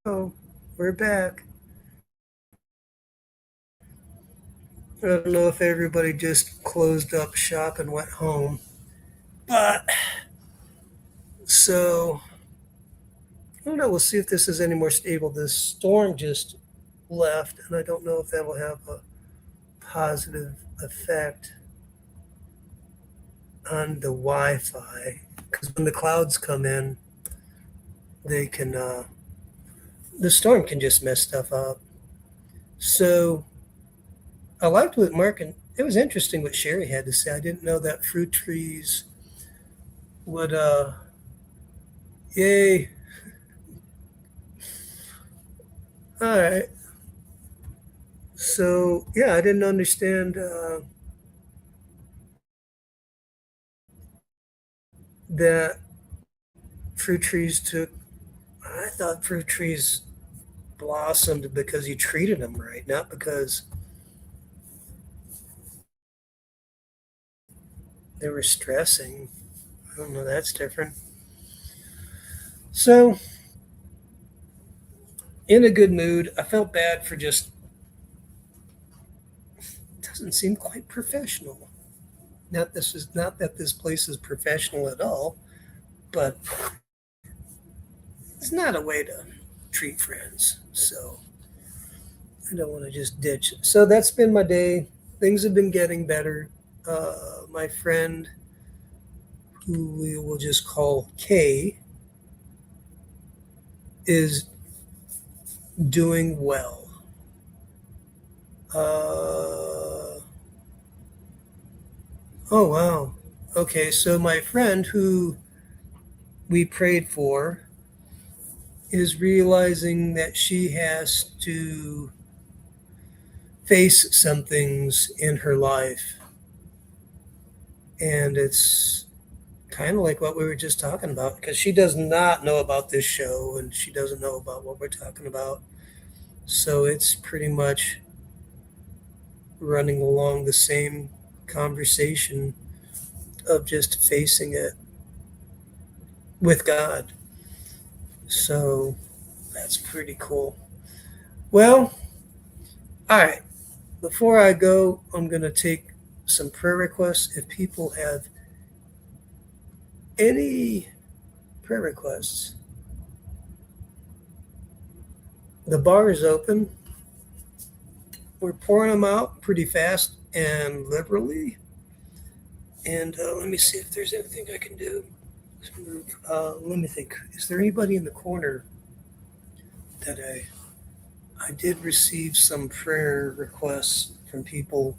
Oh, we're back. I don't know if everybody just closed up shop and went home. But, so, I don't know. We'll see if this is any more stable. This storm just left, and I don't know if that will have a positive effect on the Wi Fi. Because when the clouds come in, they can, the storm can just mess stuff up. So, I liked what Mark and it was interesting what Sherry had to say. I didn't know that fruit trees would, yay. All right. So yeah, I didn't understand that fruit trees took. I thought fruit trees blossomed because you treated them right, not because they were stressing. I don't know. That's different. So in a good mood, I felt bad for just doesn't seem quite professional. Not that this place is professional at all, but it's not a way to treat friends. So I don't want to just ditch. So that's been my day. Things have been getting better. My friend, who we will just call Kay, is doing well. Oh, wow. Okay, so my friend who we prayed for is realizing that she has to face some things in her life. And it's kind of like what we were just talking about because she does not know about this show and she doesn't know about what we're talking about. So it's pretty much running along the same conversation of just facing it with God. So that's pretty cool. Well, all right. Before I go, I'm going to take some prayer requests. If people have any prayer requests, the bar is open. We're pouring them out pretty fast and liberally. And let me see if there's anything I can do. Let me think. Is there anybody in the corner that I did receive some prayer requests from people.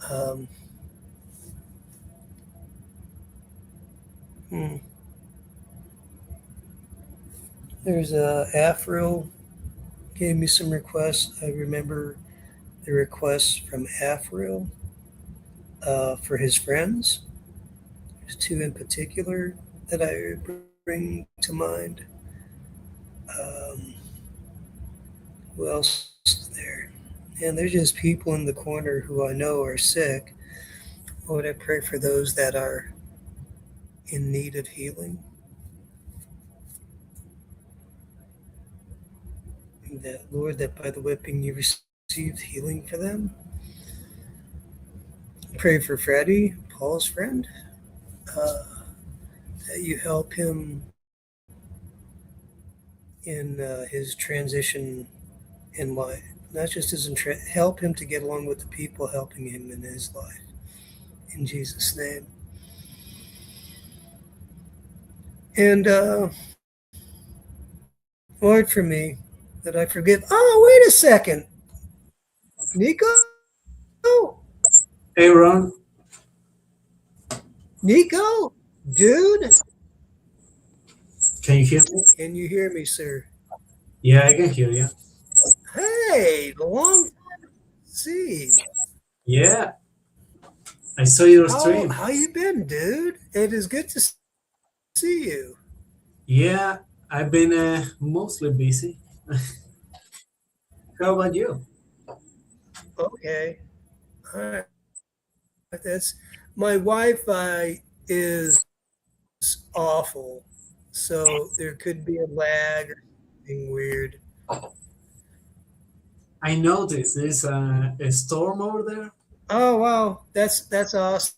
Um, hmm, there's Afril gave me some requests. I remember the requests from Afril for his friends. There's two in particular that I bring to mind. Um, who else is there? And there's just people in the corner who I know are sick. Lord, I pray for those that are in need of healing. That, Lord, that by the whipping you received healing for them. Pray for Freddie, Paul's friend, uh, that you help him in his transition in life. Not just help him to get along with the people helping him in his life. In Jesus' name. And Lord, for me, that I forgive. Oh, wait a second. Nico? Hey Ron, Nico? Dude? can you hear me? Can you hear me, sir? Yeah, I can hear you. Hey, long see. Yeah, I saw your stream. How you been, dude? It is good to see you. Yeah, I've been mostly busy. How about you? Okay. All right. That's my Wi-Fi is awful, so there could be a lag. being weird. I noticed there's a storm over there. Oh wow, that's awesome.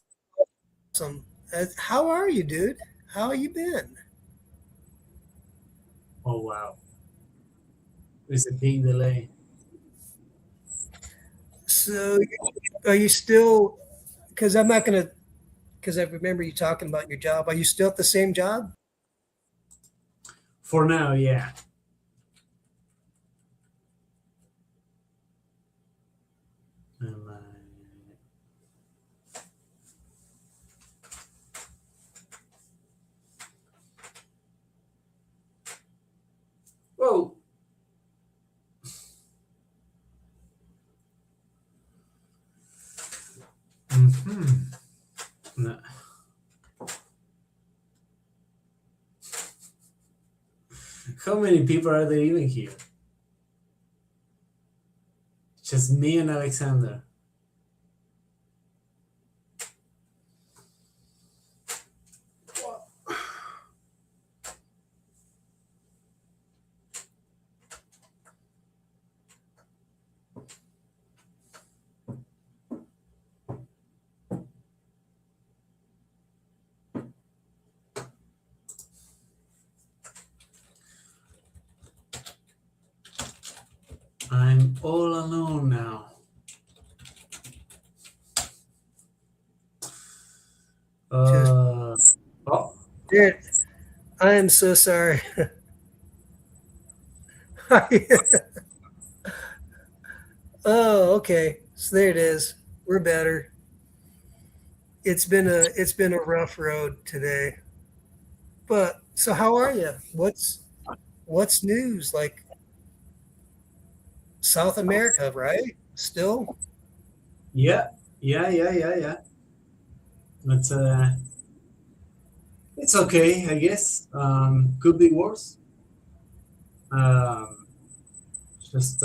How are you, dude? How you been? Oh wow, there's a big delay. So, are you still? Because I'm not gonna. Because I remember you talking about your job. Are you still at the same job? For now, yeah. Um, uh, whoa. Hmm. No. How many people are there even here? Just me and Alexander. I'm all alone now. Just Oh, dude, I am so sorry. Oh, okay. So there it is. We're better. It's been a rough road today. But so how are you? What's news? Like South America, right? Still? yeah, yeah. But it's okay, I guess. Could be worse. Um, just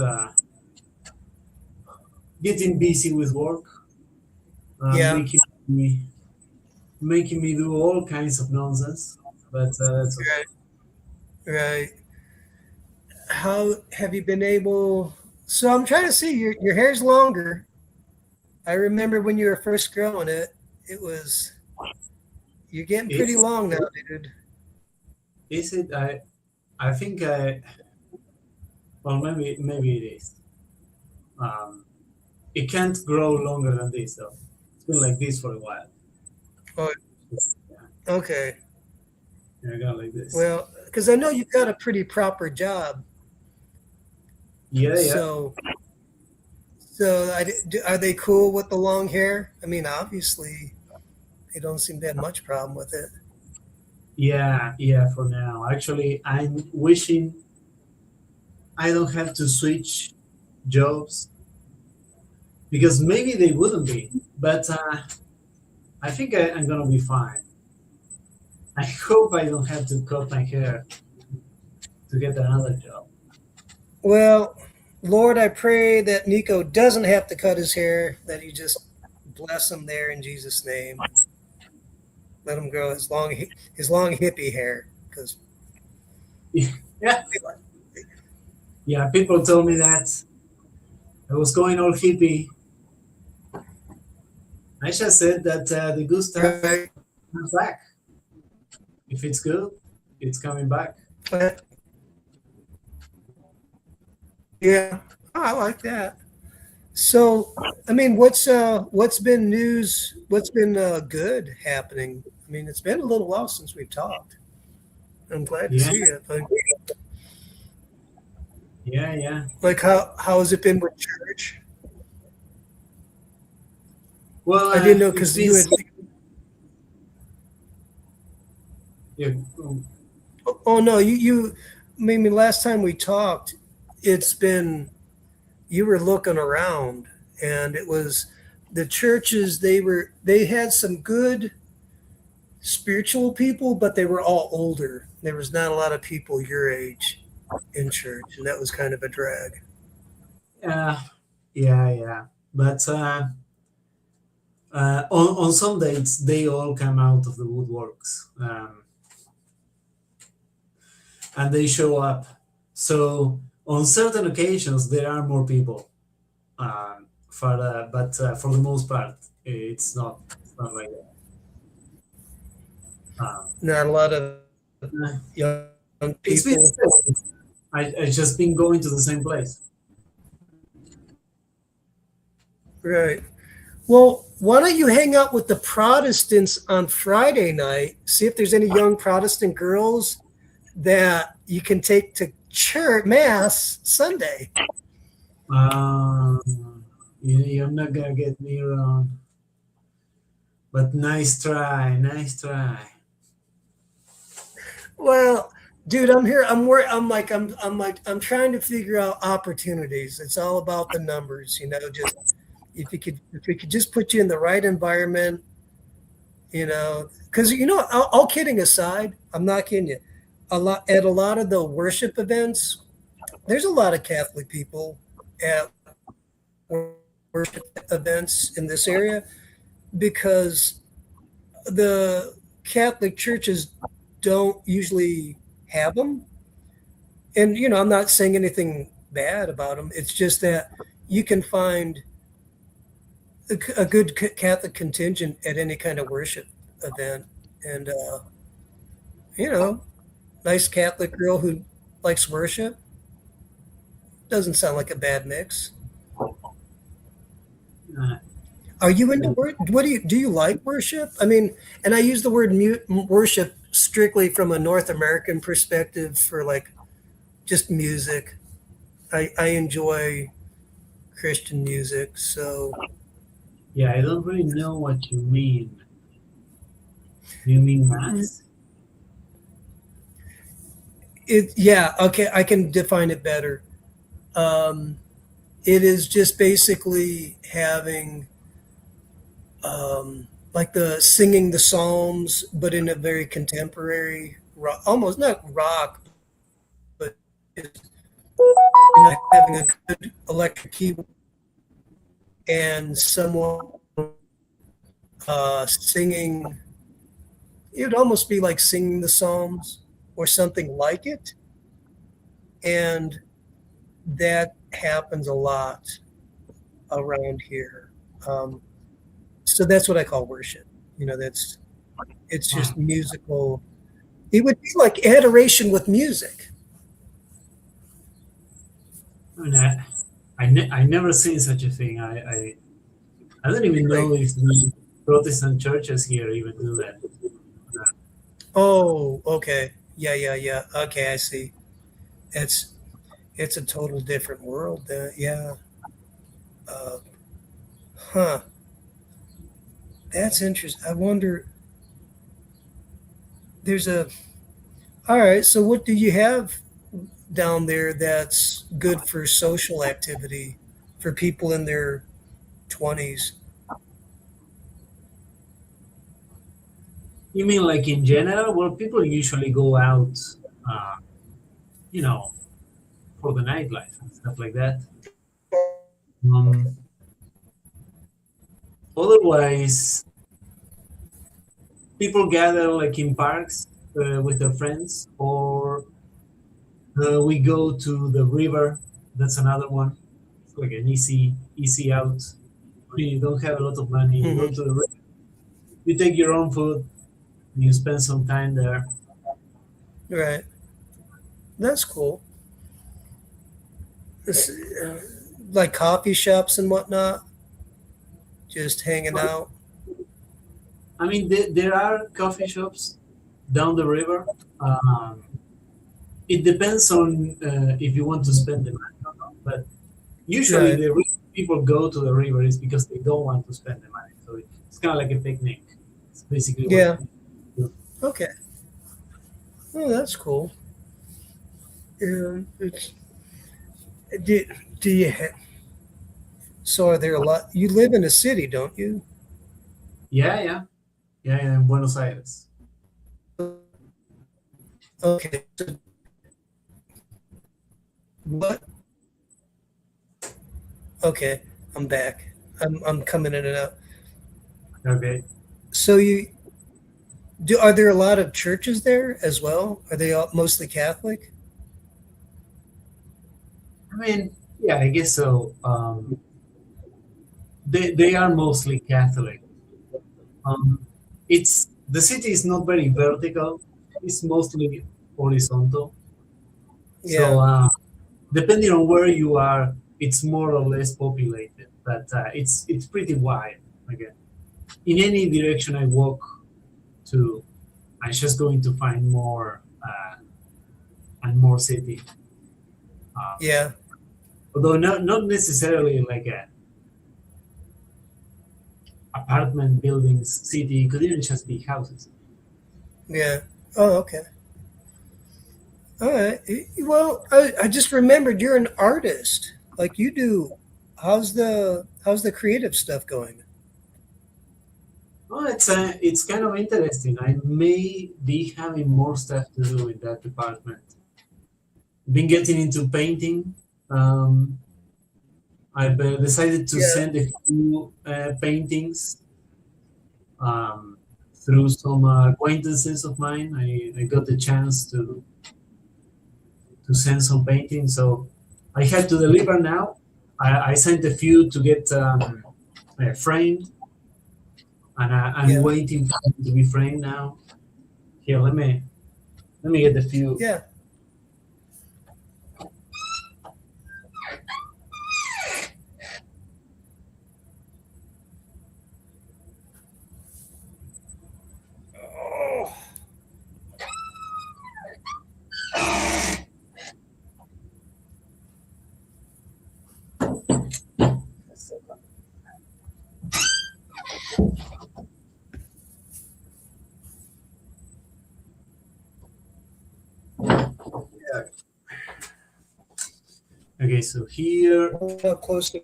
getting busy with work, Yeah. making me do all kinds of nonsense. But that's okay. Right. Right. How have you been able? So I'm trying to see your hair's longer. I remember when you were first growing it. It was you're getting pretty Is long now, dude. is it? I think I well maybe it is. Um, it can't grow longer than this though. It's been like this for a while. Oh, Yeah, okay. I got like this. Well, because I know you've got a pretty proper job. Yeah. So are they cool with the long hair? I mean, obviously they don't seem to have much problem with it. Yeah. For now, actually, I'm wishing I don't have to switch jobs because maybe they wouldn't be. But I think I'm gonna be fine. I hope I don't have to cut my hair to get another job. Well, Lord, I pray that Nico doesn't have to cut his hair. That you just bless him there in Jesus' name. Let him grow his long hippie hair. Because Yeah, yeah. People told me that I was going all hippie. I just said that the good stuff right, comes back. If it's good, it's coming back. yeah, oh, I like that. So, I mean, what's been news? What's been good happening? I mean, it's been a little while since we've talked. I'm glad to Yeah, see you. yeah. Like how has it been with church? Well, I didn't know it's because been you had. yeah, Oh no, you. I mean, last time we talked, it's been you were looking around, and it was the churches. They had some good spiritual people, but they were all older. There was not a lot of people your age in church, and that was kind of a drag. uh, yeah. But on some dates, they all come out of the woodworks and they show up. So on certain occasions there are more people, but for the most part, it's not like that. Not a lot of Uh, young it's been people. I just been going to the same place. Right. Well, why don't you hang out with the Protestants on Friday night? See if there's any young Protestant girls that you can take to church mass Sunday. Uh, you're not gonna get me wrong, but nice try, nice try. Well, dude, I'm here. I'm trying to figure out opportunities. It's all about the numbers, just if we could just put you in the right environment, because all kidding aside, I'm not kidding you. A lot of the worship events, there's a lot of Catholic people at worship events in this area because the Catholic churches don't usually have them. And I'm not saying anything bad about them. It's just that you can find a good Catholic contingent at any kind of worship event, and you know, nice Catholic girl who likes worship doesn't sound like a bad mix. Uh, Are you into worship? Do you like worship? I mean, and I use the word worship strictly from a North American perspective for like just music. I enjoy Christian music, so yeah, I don't really know what you mean. Do you mean mass? yeah, okay, I can define it better. Um, it is just basically having like the singing the Psalms, but in a very contemporary, almost not rock, but just, having a good electric keyboard and someone singing. It would almost be like singing the Psalms or something like it, and that happens a lot around here. Um, so that's what I call worship. That's it's Uh, just musical. It would be like adoration with music. I mean, I never seen such a thing. I don't even Right. know if the Protestant churches here even do that. Oh, okay. Yeah, yeah, yeah. Okay, I see. It's it's a total different world. Yeah. Uh, huh. That's interesting. I wonder. There's a. All right. So, what do you have down there that's good for social activity for people in their 20s? You mean like in general? Well, people usually go out, uh, you know, for the nightlife and stuff like that. Um, Otherwise, people gather like in parks with their friends, or we go to the river. That's another one. It's like an easy out. You don't have a lot of money. You go Hmm. to the river. You take your own food. And you spend some time there. Right. That's cool. It's, like coffee shops and whatnot, just hanging out. I mean, there are coffee shops down the river. Um, it depends on if you want to spend the money or not. But usually, Right. the reason people go to the river is because they don't want to spend the money. So it's kind of like a picnic. It's basically what Yeah. people do. Okay. Oh, that's cool. It's do, do you so are there a lot you live in a city, don't you? Yeah, yeah, yeah, yeah. In Buenos Aires. Okay. So what okay, I'm back. I'm coming in and out. Okay. So are there a lot of churches there as well? Are they all mostly Catholic? I mean, yeah, I guess so. They are mostly Catholic. Um, it's the city is not very vertical. It's mostly horizontal. So Yeah, depending on where you are, it's more or less populated. But it's pretty wide. Again, in any direction I walk to, I'm just going to find more and more city. Um, yeah, although not necessarily like a apartment buildings city. It could even just be houses. yeah. Oh, okay. All right. Well, I just remembered you're an artist. Like you do. How's the creative stuff going? Well, it's kind of interesting. I may be having more stuff to do in that department. Been getting into painting. Um, I've decided to Yeah. send a few paintings um, through some acquaintances of mine. I got the chance to send some paintings, so I had to deliver now. I sent a few to get framed, and I'm Yeah. waiting for them to be framed now. Here, let me get a few. Yeah. Oh, Okay, so here, how close to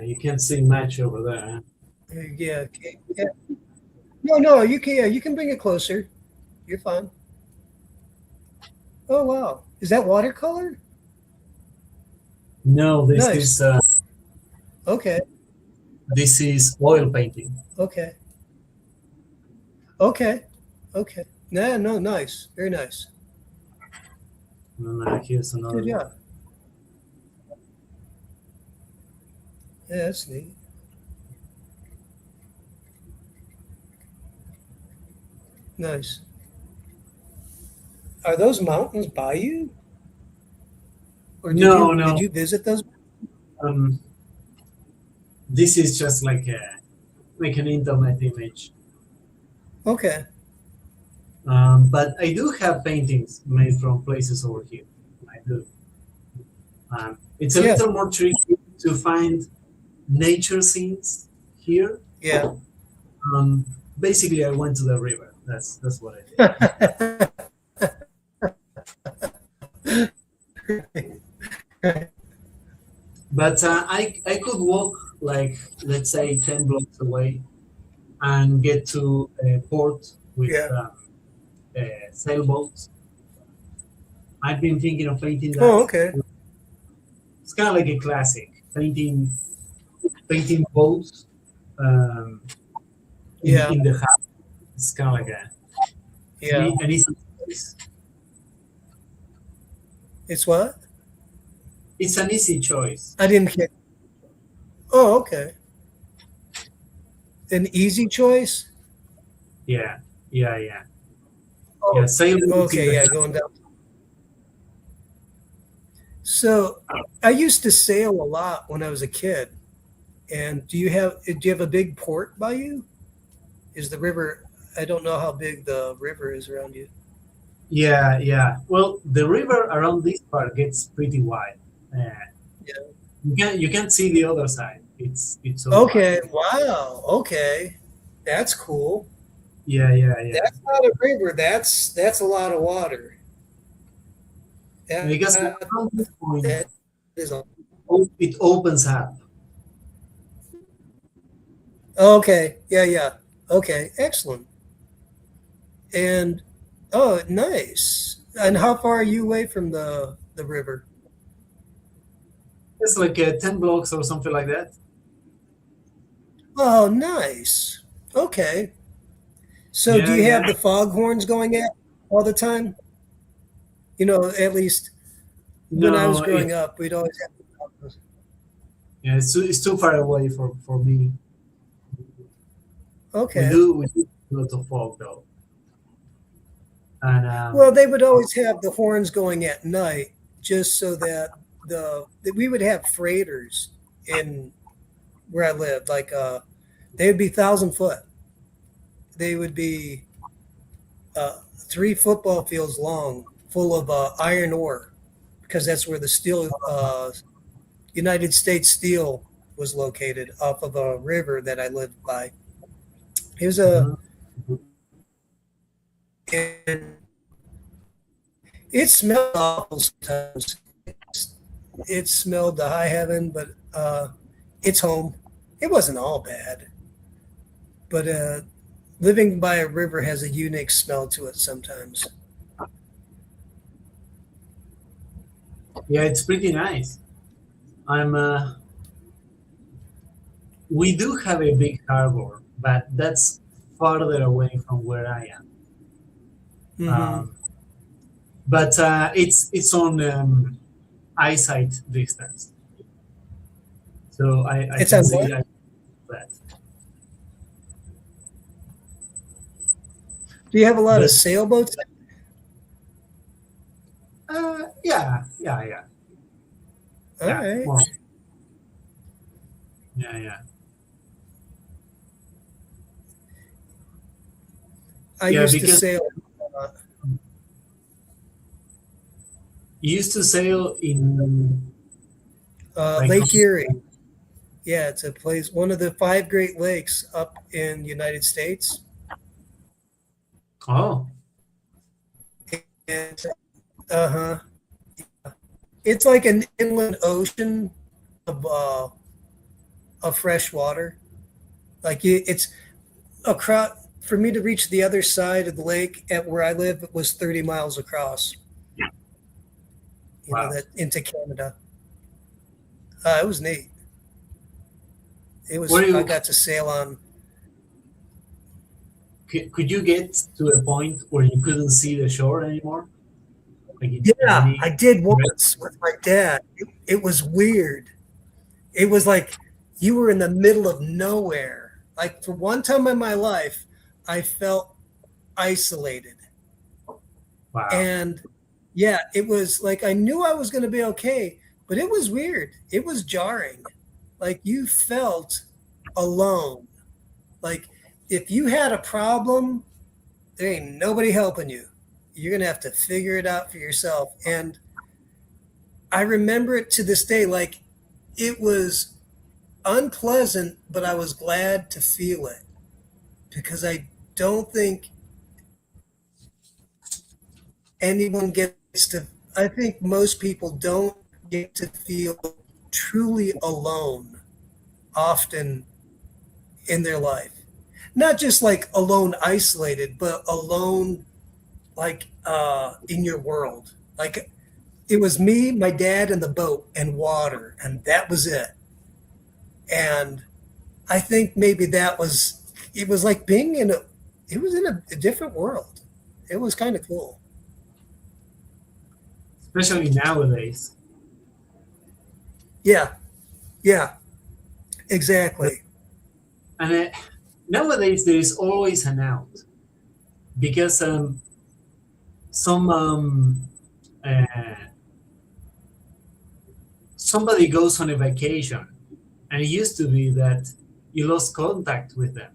you can't see much over there. Huh? yeah, okay. Yeah. No, no, you can yeah, you can bring it closer. You're fine. Oh wow. Is that watercolor? No, this Nice. is Okay. this is oil painting. Okay. Okay. Okay. No, no, nice. Very nice. And here's another Good one. job. Yeah, that's neat. Nice. Are those mountains by you? Or did No, you no. did you visit those? Um, this is just like an internet image. Okay. But I do have paintings made from places over here. I do. It's a Yeah. little more tricky to find nature scenes here. Yeah. Um, basically, I went to the river. That's what I did. But I could walk like let's say 10 blocks away and get to a port with Yeah. sailboats. I've been thinking of painting Oh, that. okay. It's kind of like a classic painting boats Yeah. in the house. It's kind of like Yeah. an easy choice. It's what? It's an easy choice. I didn't get. Oh, okay. An easy choice? Yeah, yeah, yeah, yeah. Oh, Sailboats in okay. the Yeah, going down. So I used to sail a lot when I was a kid. And do you have a big port by you? Is the river? I don't know how big the river is around you. Yeah, yeah. Well, the river around this part gets pretty wide. Uh, Yeah. you can't see the other side. It's so wide. Okay. Wow. Okay. That's cool. Yeah, yeah, yeah. That's not a river. That's a lot of water. Because That, around this point, that is a, it opens up. okay. Yeah. Yeah. Okay. Excellent. And oh, nice. And how far are you away from the river? It's like 10 blocks or something like that. Oh, nice. Okay. So do Yeah, you yeah. have the foghorns going at all the time? At least when I was No, growing up, we'd always have the foghorns. yeah, it's too far away for me. Okay. We do a lot of fog though, and Well, they would always have the horns going at night, just so that we would have freighters in where I lived. Like they would be 1,000 foot. They would be 3 football fields long, full of iron ore, because that's where the steel, United States Steel, was located off of a river that I lived by. It was a, uh, and it smelled awful sometimes. It smelled to high heaven, but it's home. It wasn't all bad, but living by a river has a unique smell to it sometimes. yeah, it's pretty nice. I'm We do have a big harbor, but that's farther away from where I am. Hmm. Um, but it's on eyesight distance, so I It's can on see what? that. Do you have a lot of But sailboats? yeah, All yeah, right. well, yeah. I Yeah, used to because sail you used to sail in like Lake Erie. Yeah, it's a place, one of the 5 Great Lakes up in the United States. oh And it's like an inland ocean of fresh water. It's across. For me to reach the other side of the lake at where I live, it was 30 miles across. wow. That into Canada. It was neat. It Were was. I you got to sail on. could you get to a point where you couldn't see the shore anymore? Like in Yeah, any I did once with my dad. It was weird. It was like you were in the middle of nowhere. Like for one time in my life, I felt isolated. wow. And yeah, it was like I knew I was going to be okay, but it was weird. It was jarring. Like you felt alone. Like if you had a problem, there ain't nobody helping you. You're going to have to figure it out for yourself. And I remember it to this day. Like it was unpleasant, but I was glad to feel it because I don't think anyone gets to, I think most people don't get to feel truly alone often in their life. Not just like alone, isolated, but alone, like in your world. Like it was me, my dad, and the boat and water, and that was it. And I think maybe it was like being it was in a different world. It was kind of cool. Especially nowadays. Yeah, yeah, exactly. And nowadays there is always an out because some uh, somebody goes on a vacation, and it used to be that you lost contact with them,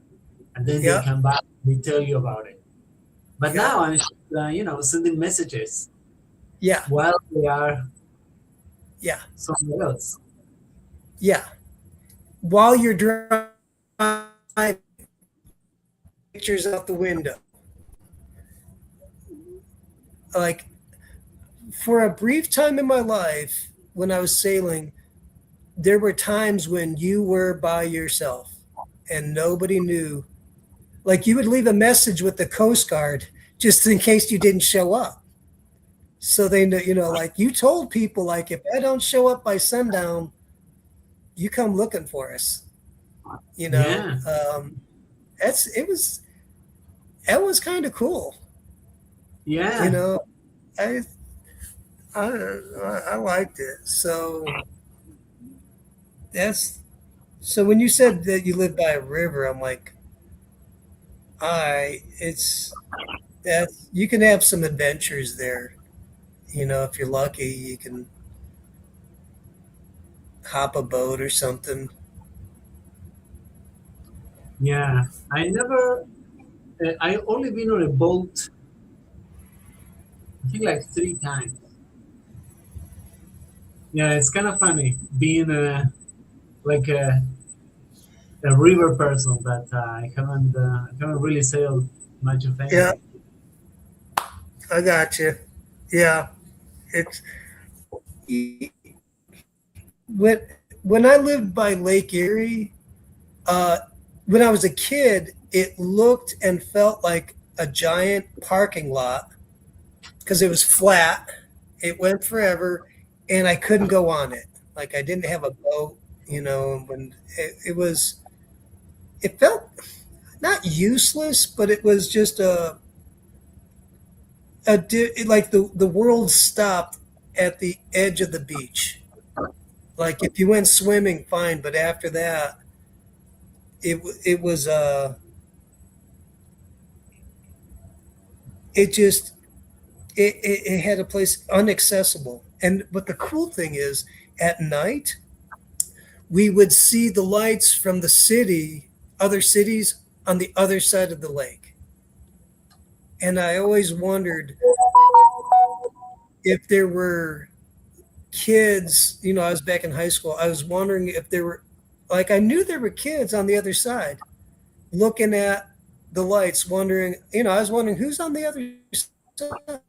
and then they Yeah, come back, they tell you about it. But yeah, now I'm sending messages yeah, while they are yeah, somewhere else. yeah. While you're driving, pictures out the window. Like for a brief time in my life when I was sailing, there were times when you were by yourself and nobody knew. Like you would leave a message with the Coast Guard just in case you didn't show up. So they know, like you told people, like if I don't show up by sundown, you come looking for us. You know, Yeah, that's it was that was kind of cool. You Yeah, know, I I liked it. So that's so when you said that you live by a river, I'm like, it's that you can have some adventures there. You know, if you're lucky, you can hop a boat or something. yeah. I never. I only been on a boat. I think like 3 times. Yeah, it's kind of funny being like a river person, but I haven't really sailed much of Yeah, anything. I got you. Yeah, it's when when I lived by Lake Erie. Uh, when I was a kid, it looked and felt like a giant parking lot because it was flat. It went forever, and I couldn't go on it. Like I didn't have a boat, you know. When it was, it felt not useless, but it was just like the world stopped at the edge of the beach. Like if you went swimming, fine, but after that, it was it just it had a place unaccessible. And but the cool thing is, at night we would see the lights from the city, other cities on the other side of the lake. And I always wondered if there were kids. You know, I was back in high school. I was wondering if there were, like, I knew there were kids on the other side looking at the lights, wondering. You know, I was wondering who's on the other side.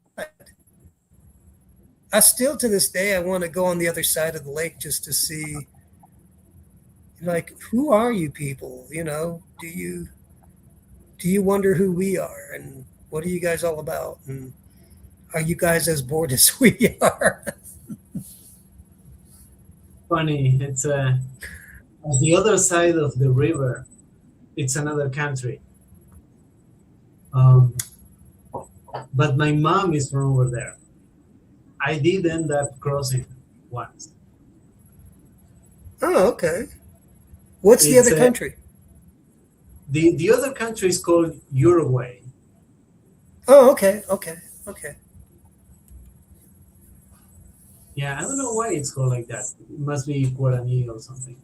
I still to this day I want to go on the other side of the lake just to see, like, who are you people? You know, do you wonder who we are and what are you guys all about? And are you guys as bored as we are? Funny, it's on the other side of the river. It's another country. Um, but my mom is from over there. I did end up crossing once. Oh, okay. What's the It's other country? the other country is called Uruguay. Oh, okay, okay, okay. Yeah, I don't know why it's called like that. It must be Guarani or something.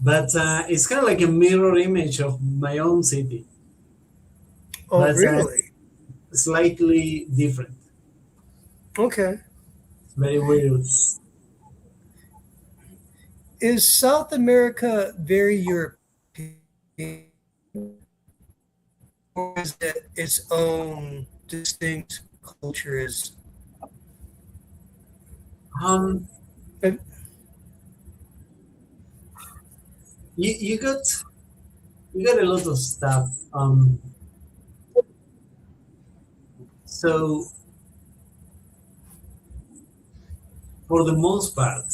But it's kind of like a mirror image of my own city, Oh, but really? slightly different. Okay. Very weird. Is South America very European, or is it its own distinct culture? Is Um, uh, you got a lot of stuff. So for the most part,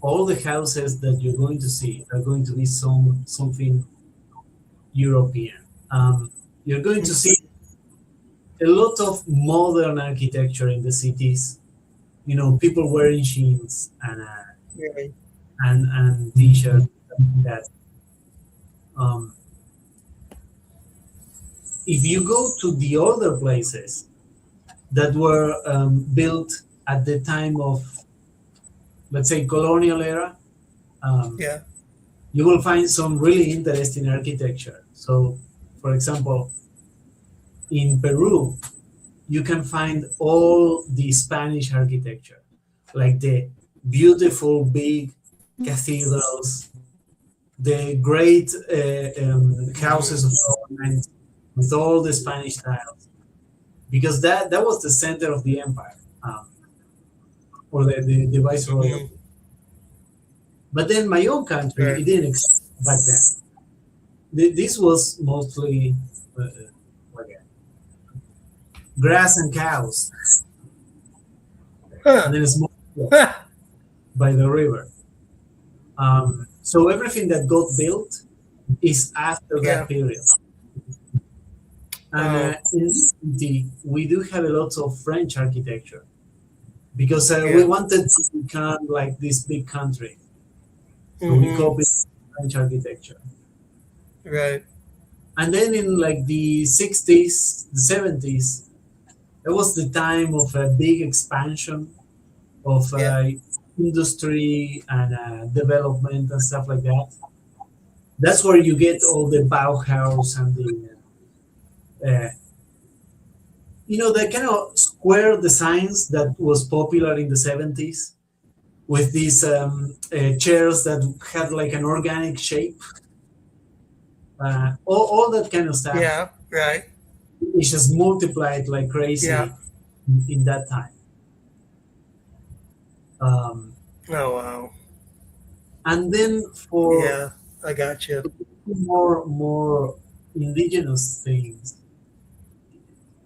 all the houses that you're going to see are going to be something European. You're going to see a lot of modern architecture in the cities. You know, people wearing jeans yeah, and t-shirts like that. Um, if you go to the older places that were built at the time of, let's say, colonial era, um, yeah, you will find some really interesting architecture. So, for example, in Peru, you can find all the Spanish architecture, like the beautiful big cathedrals, the great houses of government with all the Spanish styles, because that was the center of the empire, or the viceroy. hmm, But then my own country, right. it didn't exist back then. This was mostly like grass and cows, Huh. and then a small Huh. by the river. So everything that got built, is after Yeah. that period. And Oh, in this city, we do have a lot of French architecture because we yeah. wanted to become like this big country. So we Mm-hmm. copied French architecture. Right. And then in like the 60s, the 70s, it was the time of a big expansion of Yeah. industry and development and stuff like that. That's where you get all the Bauhaus and uh, the kind of square designs that was popular in the 70s with these chairs that had like an organic shape. All that kind of stuff Yeah. Right. is just multiplied like Yeah. crazy in that time. Um, Oh, wow. and then for Yeah. I got you. more indigenous things,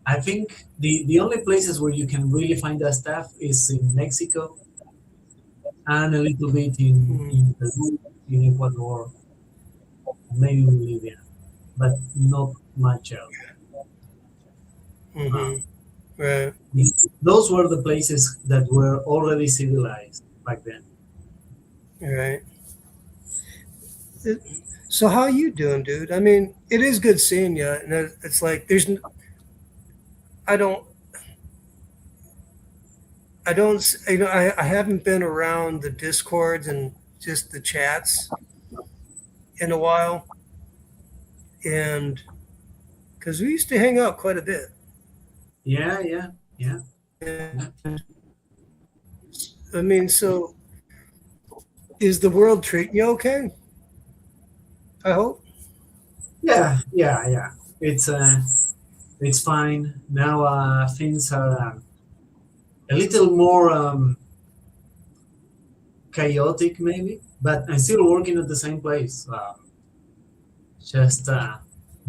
I think the only places where you can really find that stuff is in Mexico and a little bit Mm-hmm. in Peru, in Ecuador, maybe Bolivia, but not much else. Um, Mm-hmm. Right. those were the places that were already civilized back then. Right. So how you doing, dude? I mean, it is good seeing you, and it's like I don't, I don't, I haven't been around the discords and just the chats in a while, and because we used to hang out quite a bit. Yeah, yeah, yeah, yeah. And I mean, so is the world treating you okay? I hope. Yeah, yeah, yeah. It's fine now. Things are a little more chaotic, maybe, but I'm still working at the same place. Just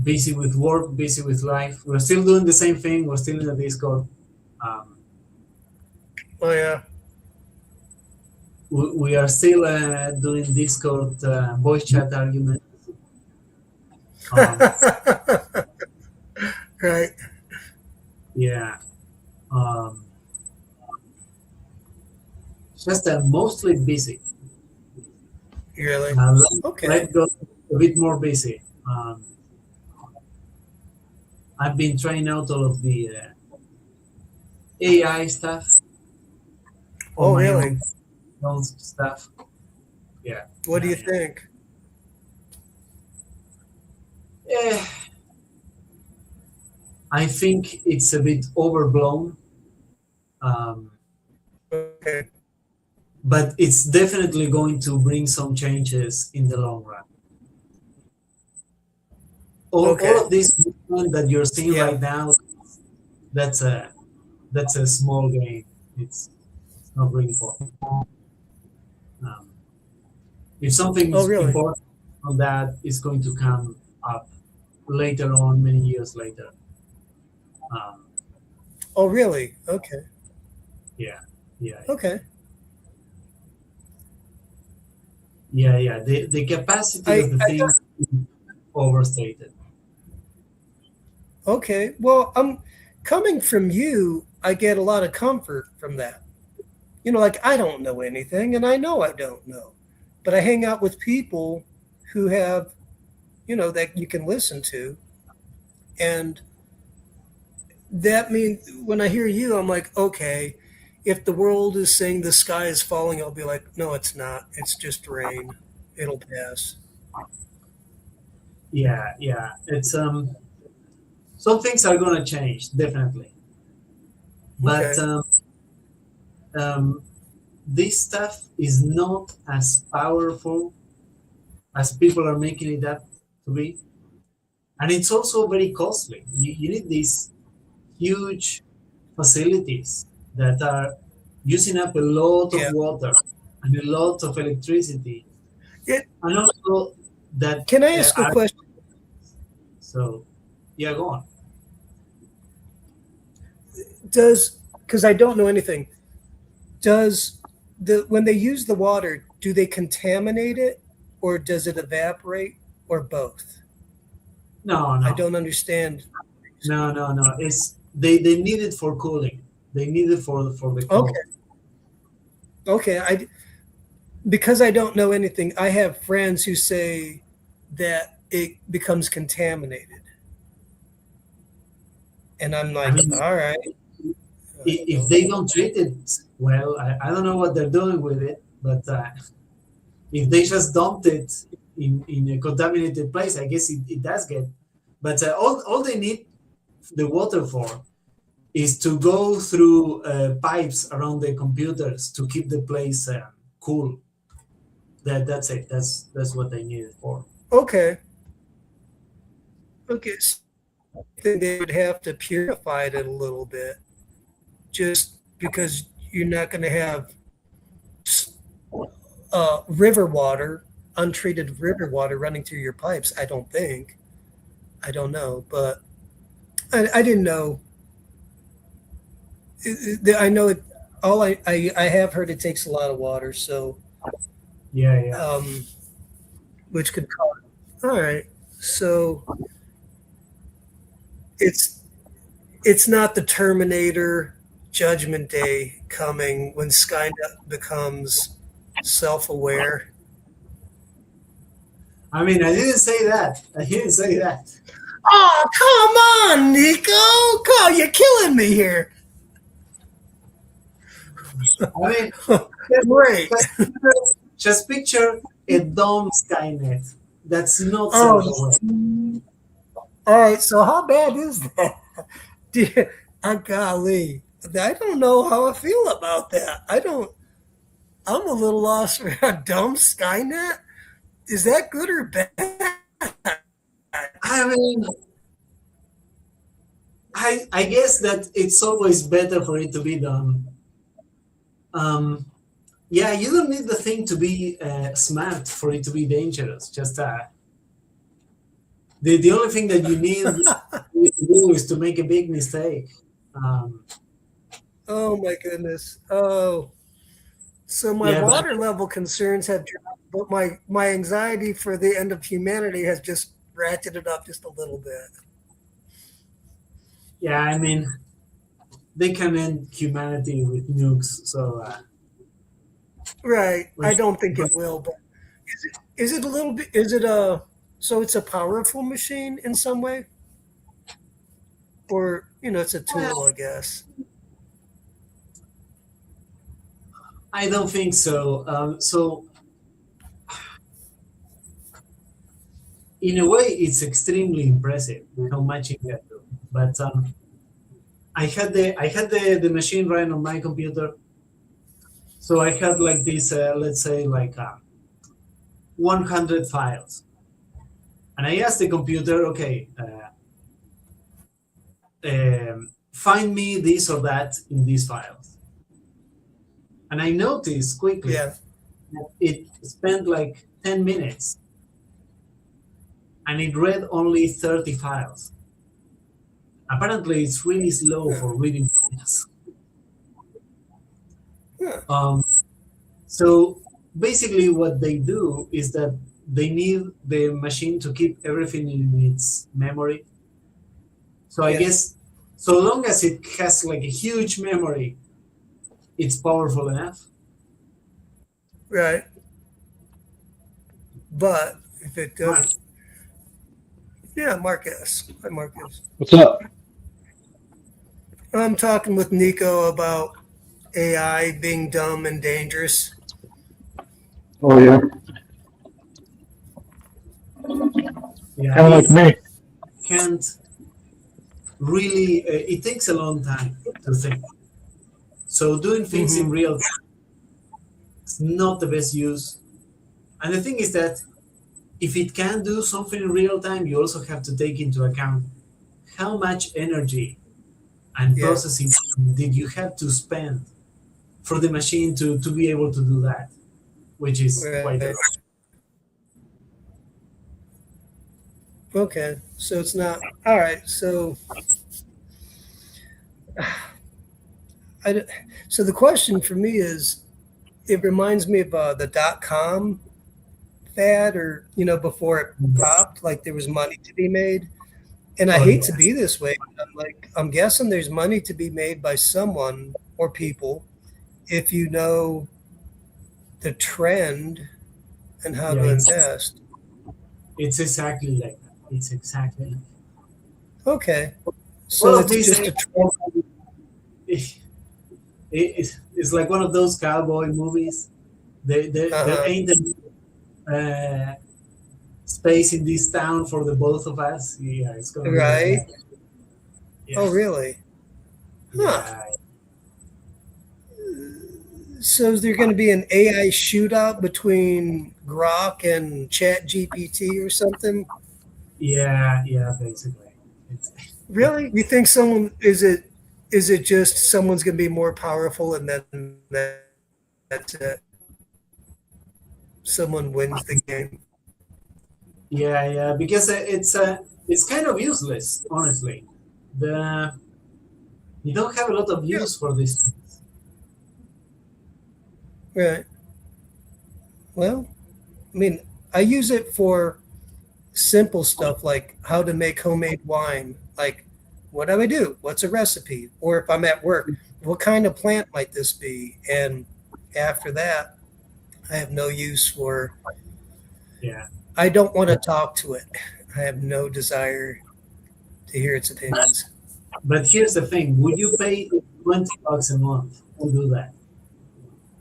busy with work, busy with life. We're still doing the same thing. We're still in the Discord. Um, Oh yeah. we are still doing Discord voice chat arguments. Um, Right. yeah. Um, just mostly busy. Really? Okay. Life got a bit more busy. I've been trying out all of the AI stuff on Oh my really? own stuff. Yeah, What do yeah, you yeah. think? Eh, I think it's a bit overblown, um, Okay. but it's definitely going to bring some changes in the long run. All Okay. of this movement that you're seeing Yeah. right now, that's a that's a small game. It's not really important. Um, if something Oh is really? important on that, is going to come up later on, many years later. Um, Oh really? Okay. yeah, yeah, Okay. yeah, yeah. The capacity of the I thing is overstated. Okay. Well, I'm coming from you. I get a lot of comfort from that. Like I don't know anything, and I know I don't know, but I hang out with people who have, that you can listen to, and that means when I hear you, I'm like, okay, if the world is saying the sky is falling, I'll be like, no, it's not. It's just rain. It'll pass. Yeah, yeah. It's some things are gonna change definitely, but Okay. um, this stuff is not as powerful as people are making it up to be, and it's also very costly. You need these huge facilities that are using up a lot of Yeah. water and a lot of electricity, It, and also that can I ask a are question? so. Yeah, go on. Because I don't know anything, does when they use the water, do they contaminate it or does it evaporate? or both? No, I no, don't understand. no. It's they need it for cooling. They need it for the Okay, cold. okay. Because I don't know anything, I have friends who say that it becomes contaminated, and I'm I like, mean, all right, I don't if know. they don't treat it well, I don't know what they're doing with it, but if they just dumped it in a contaminated place, I guess it does get. But all they need the water for is to go through pipes around the computers to keep the place cool. That's it. That's what they need it for. Okay, okay. So then they would have to purify it a little bit, just because you're not going to have river water, untreated river water running through your pipes. I don't think. I don't know, but I didn't know. I know it. All I have heard it takes a lot of water, so Yeah, yeah. um, which could cause. All right, so it's it's not the Terminator Judgment Day coming when Skynet becomes self-aware. I mean, I didn't say that. I didn't say that. Oh, come on, Nico! God, you're killing me here. I mean, Great. just, just picture a dumb Skynet that's not Oh, self-aware. all right. So how bad is that? Dear, golly, I don't know how I feel about that. I don't. I'm a little lost for a dumb Skynet. Is that good or bad? I mean, I guess that it's always better for it to be done. Um, yeah, you don't need the thing to be smart for it to be dangerous. Just the only thing that you need to do is to make a big mistake. Um, Oh my goodness. Oh, so my yeah, but water level concerns have dropped, but my anxiety for the end of humanity has just ratcheted up just a little bit. yeah, I mean, they can end humanity with nukes. So, Right. I which, don't think it will, but is it a little bit? Is it a so it's a powerful machine in some way, or it's a tool, I guess. I don't think so. So, in a way, it's extremely impressive how much it can do. But I had the machine running on my computer, so I had like this, let's say like 100 files, and I asked the computer, okay, find me this or that in these files, and I noticed quickly Yeah. that it spent like 10 minutes, and it read only 30 files. Apparently, it's really slow Huh. for reading files. Huh. Um, So basically, what they do is that they need the machine to keep everything in its memory. So I Yeah. guess so long as it has like a huge memory, it's powerful enough. Right. But if it Right. does, yeah, Marcus. Hi, Marcus. What's up? I'm talking with Nico about AI being dumb and dangerous. Oh yeah, Yeah, kind of like it me. can't really. It takes a long time to think. So doing things in Hmm. real time is not the best use. And the thing is that if it can do something in real time, you also have to take into account how much energy and Yeah. processing did you have to spend for the machine to be able to do that, which is quite a Right. lot. Okay. So it's not all right. So I. So the question for me is, it reminds me of the .com fad, or before it popped, like there was money to be made. And I Oh hate to yeah, be this way, but I'm guessing there's money to be made by someone or people if you know the trend and how yeah. to invest. It's exactly like that. It's exactly like Okay, one so of it's these. just a trend. It's like one of those cowboy movies. There Uh-huh. ain't a space in this town for the both of us. Yeah, it's gonna be like Right? that. Yeah, Oh, really? Huh. yeah, So is there going to be an AI shootout between Grok and Chat GPT or something? yeah. Basically, it's, Really? You think someone is it just someone's going to be more powerful and then that's it? Someone wins the game. yeah. Because it's kind of useless, honestly. The You don't have a lot of Yeah. use for this. Right. Well, I mean, I use it for simple stuff like how to make homemade wine. Like, what do I do? What's a recipe? Or if I'm at work, what kind of plant might this be? And after that, I have no use for, Yeah, I don't want to talk to it. I have no desire to hear its opinions. but here's the thing: would you pay $20 a month to do that?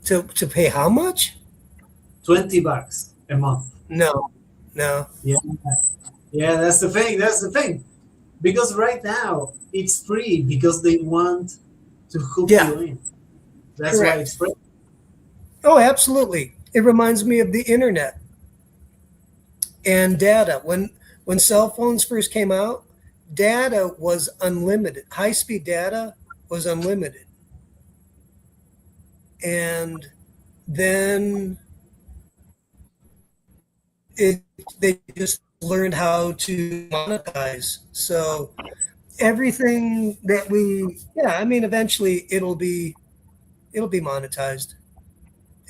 To pay how much? $20 a month. No, no. Yeah, yeah. That's the thing. That's the thing. Because right now it's free because they want to hook Yeah, you in. That's why it's correct. free. Oh, absolutely. It reminds me of the internet and data. When cell phones first came out, data was unlimited. High speed data was unlimited. And then it they just learned how to monetize. So everything that I mean, eventually it'll be monetized.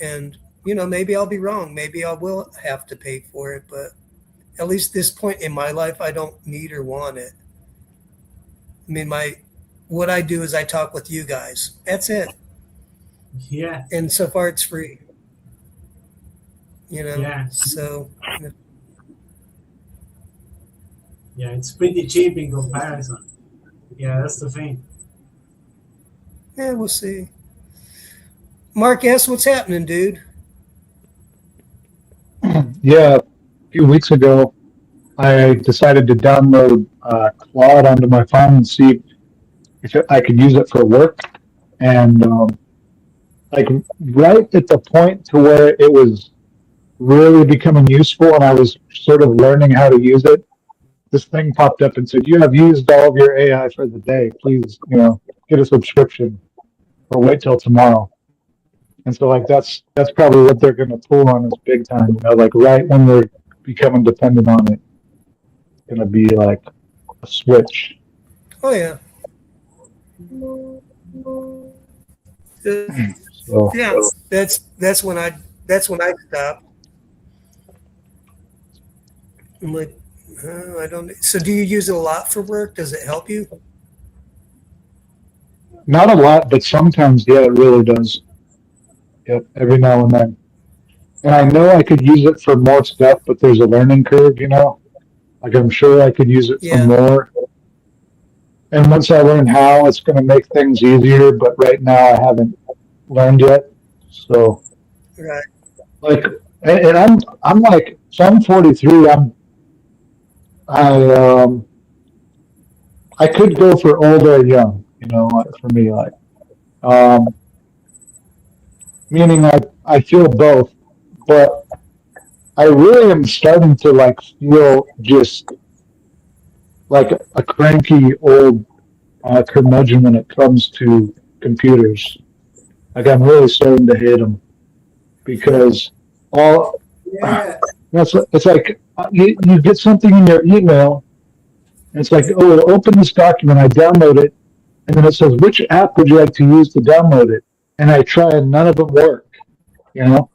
And maybe I'll be wrong. Maybe I will have to pay for it, but at least this point in my life, I don't need or want it. I mean, my what I do is I talk with you guys. That's it. Yeah, And so far, it's free. yeah, So yeah. It's pretty cheap in comparison. Yeah, that's the thing. yeah, we'll see. Mark S, what's happening, dude? Yeah, a few weeks ago, I decided to download Claude onto my phone and see if I could use it for work. And like right at the point to where it was really becoming useful and I was sort of learning how to use it, this thing popped up and said, "You have used all of your AI for the day. Please, get a subscription or wait till tomorrow." And so like that's probably what they're going to pull on us big time. Like right when we're becoming dependent on it, it's going to be like a switch. Oh yeah, Uh, So yeah. That's when I stop. I'm like, I don't. So do you use it a lot for work? Does it help you? not a lot, but sometimes, yeah, it really does. Yep, every now and then. And I know I could use it for more stuff, but there's a learning curve. Like I'm sure I could use it for Yeah. more. And once I learn how, it's going to make things easier. But right now, I haven't learned yet. So Right. like, and I'm like, so I'm 43. I I could go for old or young. Like for me, like um, meaning I feel both, but I really am starting to like feel just like a cranky old curmudgeon when it comes to computers. Like I'm really starting to hate them because all Yeah, it's like you get something in your email and it's like, oh, open this document, I download it, and then it says, which app would you like to use to download it? And I try and none of them work, you know?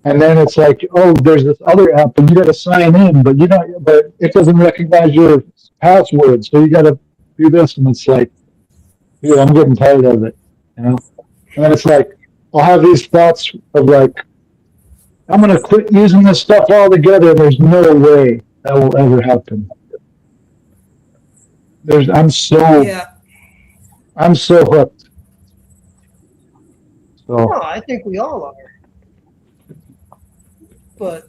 And then it's like, oh, there's this other app, and you got to sign in, but but it doesn't recognize your password, so you got to do this, and it's like, dude, I'm getting tired of it, you know. And then it's like, I'll have these thoughts of like, I'm gonna quit using this stuff altogether. There's no way that will ever happen. Yeah. I'm so hooked. So No, I think we all are. But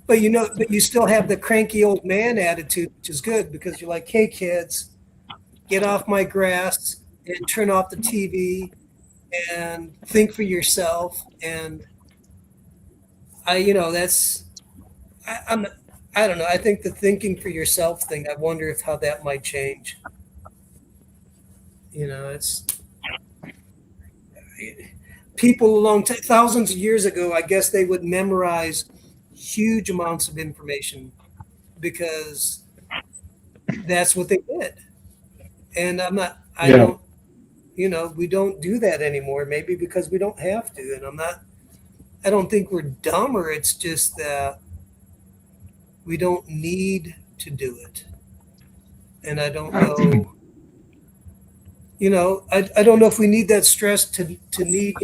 but you still have the cranky old man attitude, which is good because you're like, hey kids, get off my grass and turn off the TV and think for yourself. And that's I'm I don't know. I think the thinking for yourself thing. I wonder if how that might change. It's people thousands of years ago. I guess they would memorize huge amounts of information because that's what they did. And I yeah, don't, we don't do that anymore. Maybe because we don't have to. And I don't think we're dumber. It's just that we don't need to do it. And I don't know, I don't know if we need that stress to need,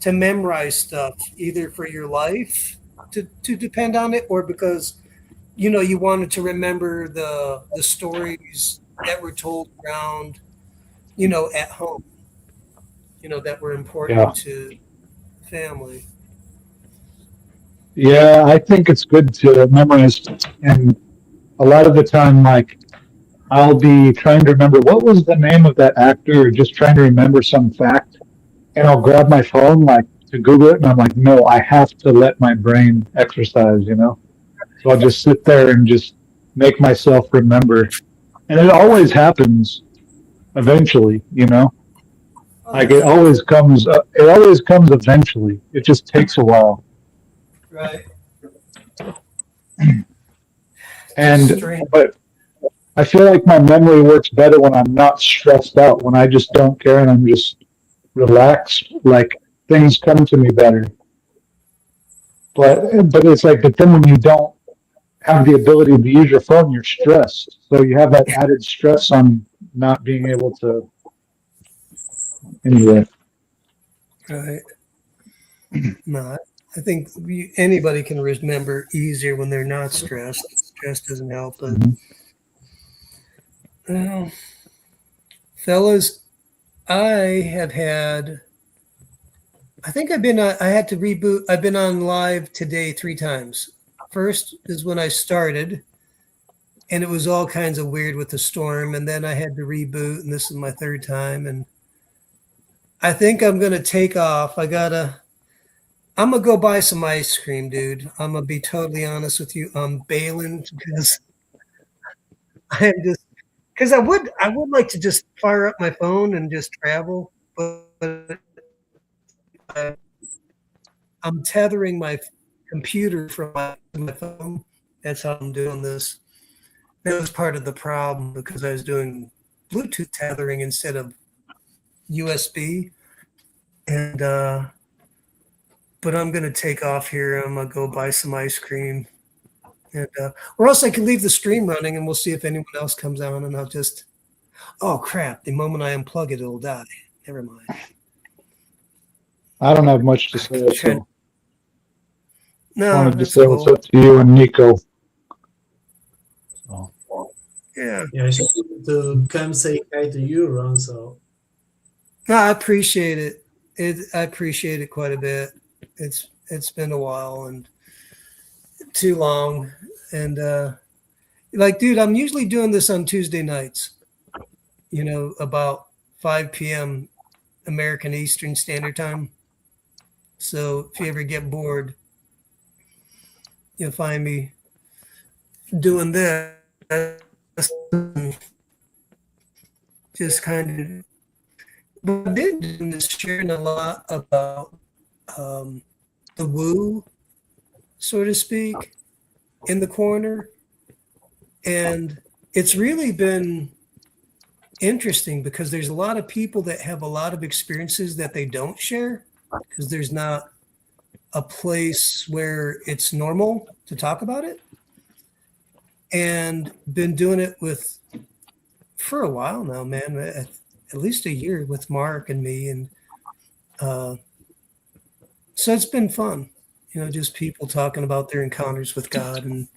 to memorize stuff either for your life to depend on it or because, you wanted to remember the stories that were told around, at home, that were important yeah, to family. yeah. I think it's good to memorize, and a lot of the time, like I'll be trying to remember what was the name of that actor, or just trying to remember some fact, and I'll grab my phone like to Google it, and I'm like, no, I have to let my brain exercise, you know. So I'll just sit there and just make myself remember, and it always happens eventually, you know. Like Oh, it always comes eventually. It just takes a while, right. Just and strange. but I feel like my memory works better when I'm not stressed out, when I just don't care and I'm just relaxed. Like things come to me better. But it's like, but then when you don't have the ability to use your phone, you're stressed. So you have that added stress on not being able to. Anyway, Right. No, I think anybody can remember easier when they're not stressed. Stress doesn't help, but mhm. well, fellas, I have had. I think I had to reboot. I've been on live today 3 times. First is when I started, and it was all kinds of weird with the storm, and then I had to reboot, and this is my third time, and I think I'm gonna take off. I'm gonna go buy some ice cream, dude. I'm gonna be totally honest with you. I'm bailing because I'm just because I would like to just fire up my phone and just travel, but I, I'm tethering my computer from my phone. That's how I'm doing this. That was part of the problem because I was doing Bluetooth tethering instead of USB, and but I'm gonna take off here. I'm gonna go buy some ice cream. And or else I can leave the stream running and we'll see if anyone else comes on and I'll just oh crap, the moment I unplug it it'll die. Never mind. I don't have much to say, Trying, so just no, wanted to that's say what's cool. up to you and Nico. So, Yeah. Yeah, I just wanted to come say hi to you, Ron. So No, I appreciate it. I appreciate it quite a bit. It's been a while and too long. And like dude, I'm usually doing this on Tuesday nights, about 5 p.m. American Eastern Standard Time. So if you ever get bored, you'll find me doing this. Just kind of, but I've been doing this, sharing a lot about um, the woo, so to speak, in the corner. And it's really been interesting because there's a lot of people that have a lot of experiences that they don't share because there's not a place where it's normal to talk about it, and been doing it with for a while now, man. At least a year with Mark and me, and so it's been fun. Just people talking about their encounters with God, and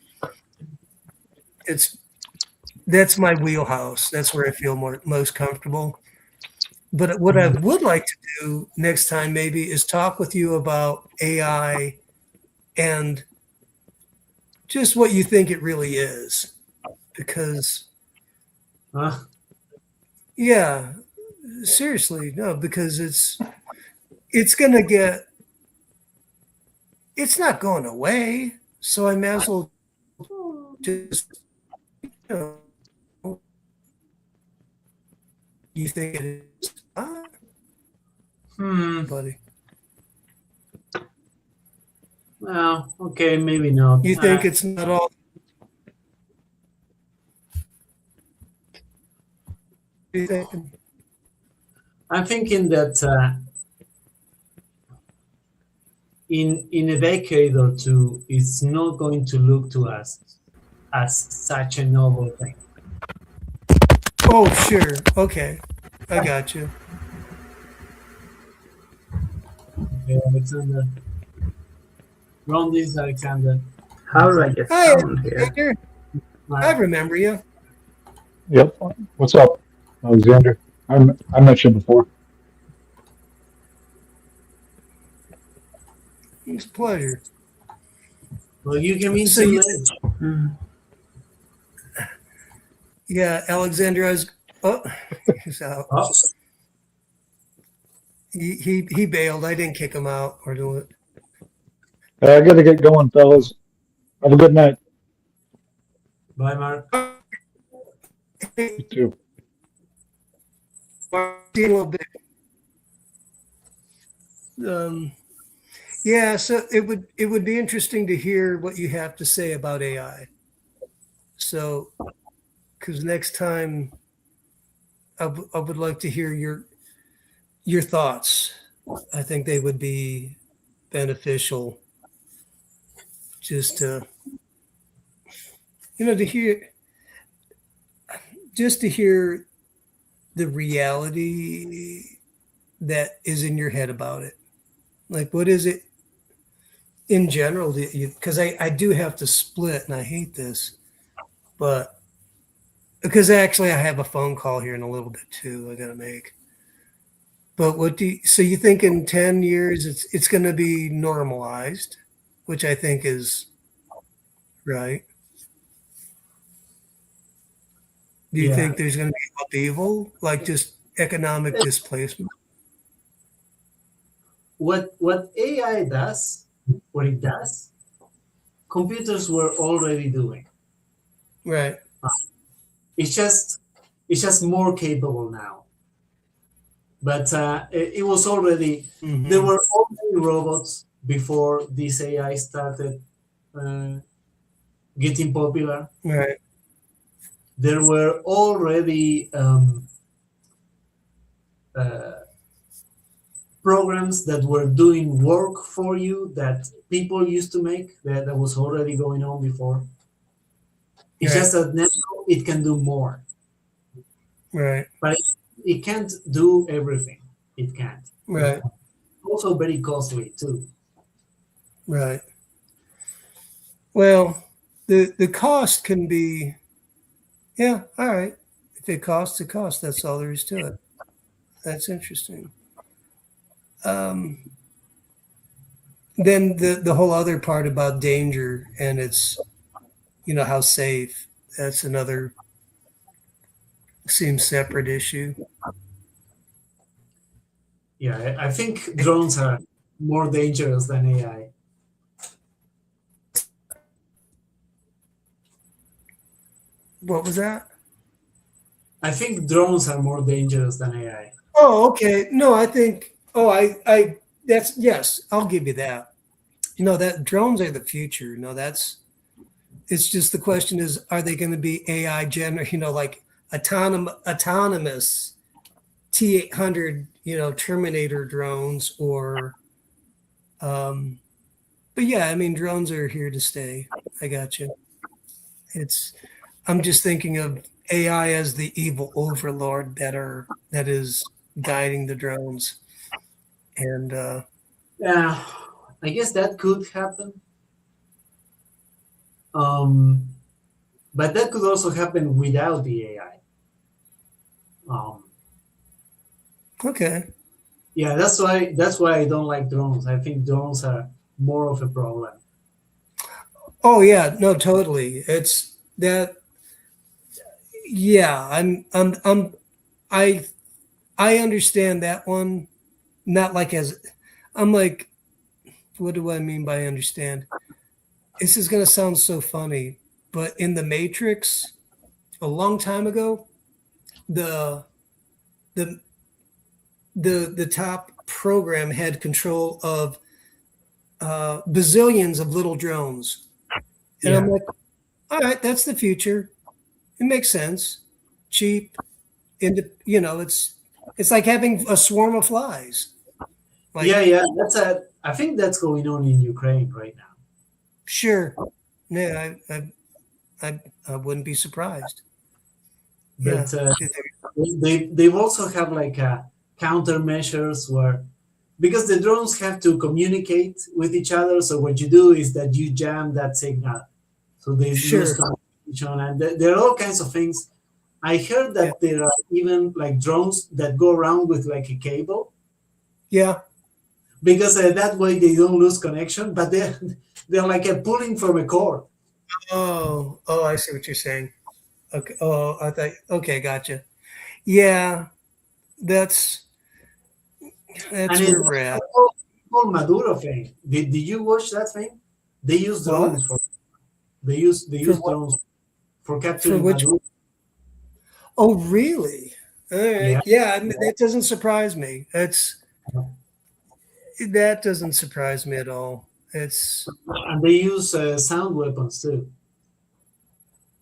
that's my wheelhouse. That's where I feel most comfortable. But what I would like to do next time maybe is talk with you about AI and just what you think it really is. Because, yeah, seriously, no, because it's going to it's not going away. So I may as well just, you think it is? Buddy. Well, okay, maybe not. You think it's not all? What are you thinking? I'm thinking that in a decade or two, it's not going to look to us as such a novel thing. Oh, sure. Okay. I got you. Okay, Alexander. Run this, Alexander. How do I get Hi, sound here? Alexander. I remember you. Yep. What's up, Alexander? I met you before. It's a pleasure. Well, you came in So too you- late. Mm. Yeah, Alexander, he's out. Oh, He bailed. I didn't kick him out or do it. I got to get going, fellas. Have a good night. bye, Mark. You too. See you in a little bit. Yeah, so it would be interesting to hear what you have to say about AI. So, because next time, I would like to hear your thoughts. I think they would be beneficial. Just to hear the reality that is in your head about it. Like, what is it in general? Because I do have to split, and I hate this, but because actually I have a phone call here in a little bit too, I got to make. But so you think in 10 years it's going to be normalized, which I think is right. Do you Yeah. think there's going to be upheaval, like just economic displacement? What AI does, what it does, computers were already doing. Right. It's just more capable now. But it was already Mhm. there were already robots before this AI started getting popular. Right. There were already programs that were doing work for you that people used to make that was already going on before. It's Right. just that now it can do more, Right. but it can't do everything. It can't. Right. Also very costly too. Right. Well, the cost can be, yeah, all right. If it costs, it costs. That's all there is to it. That's interesting. Then the whole other part about danger and it's, how safe. That's another seems separate issue. Yeah, I think drones are more dangerous than AI. What was that? I think drones are more dangerous than AI. Oh, okay. No, I think. Oh, I. That's yes. I'll give you that. No, that drones are the future. No, that's. It's just the question is, are they going to be AI like autonomous T-800, Terminator drones, or But yeah, I mean, drones are here to stay. I got you. It's. I'm just thinking of AI as the evil overlord that is guiding the drones, and Yeah, I guess that could happen. Um, but that could also happen without the AI. Um, okay. yeah, that's why I don't like drones. I think drones are more of a problem. Oh yeah, no, totally. It's that. Yeah, I I understand that one. Not like as I'm like, what do I mean by understand? This is gonna sound so funny, but in the Matrix, a long time ago, the the the top program had control of bazillions of little drones, and I'm Yeah, like, all right, that's the future. It makes sense. Cheap, it's like having a swarm of flies. yeah, Like, yeah. I think that's going on in Ukraine right now. sure, yeah, I wouldn't be surprised. Yeah, But they've also have like countermeasures where because the drones have to communicate with each other. So what you do is that you jam that signal, so they lose sure, communication, and there are all kinds of things. I heard yeah, that there are even like drones that go around with like a cable yeah. because that way they don't lose connection, but they're like a pulling from a cord. Oh, I see what you're saying. Okay. Oh, I thought. Okay, gotcha. Yeah, that's And that's it's where we're at. the whole Maduro thing. Did you watch that thing? They use What drones for they use for what drones for for capturing which? Maduro. Oh, really? All right. Yeah, Yeah, I mean, that doesn't surprise me. That doesn't surprise me at all. It's and they use sound weapons too.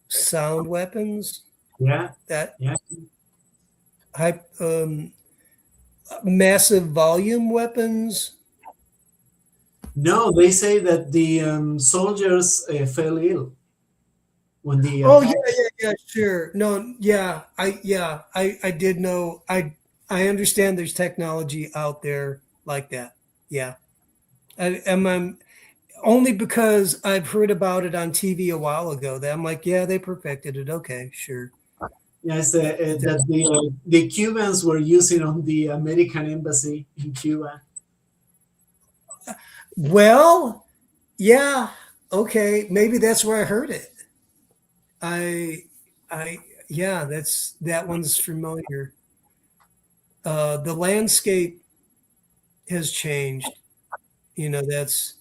sound weapons Yeah, that yeah. high, massive volume weapons. No, they say that the soldiers fell ill when the Oh yeah, attack. yeah, sure. No, I did know. I understand there's technology out there like that. Yeah, I'm only because I've heard about it on TV a while ago. That I'm like, yeah, they perfected it. Okay, sure. Yes, that the Cubans were using on the American embassy in Cuba. Well, yeah, okay, maybe that's where I heard it. I, yeah, that one's familiar. The landscape has changed. That's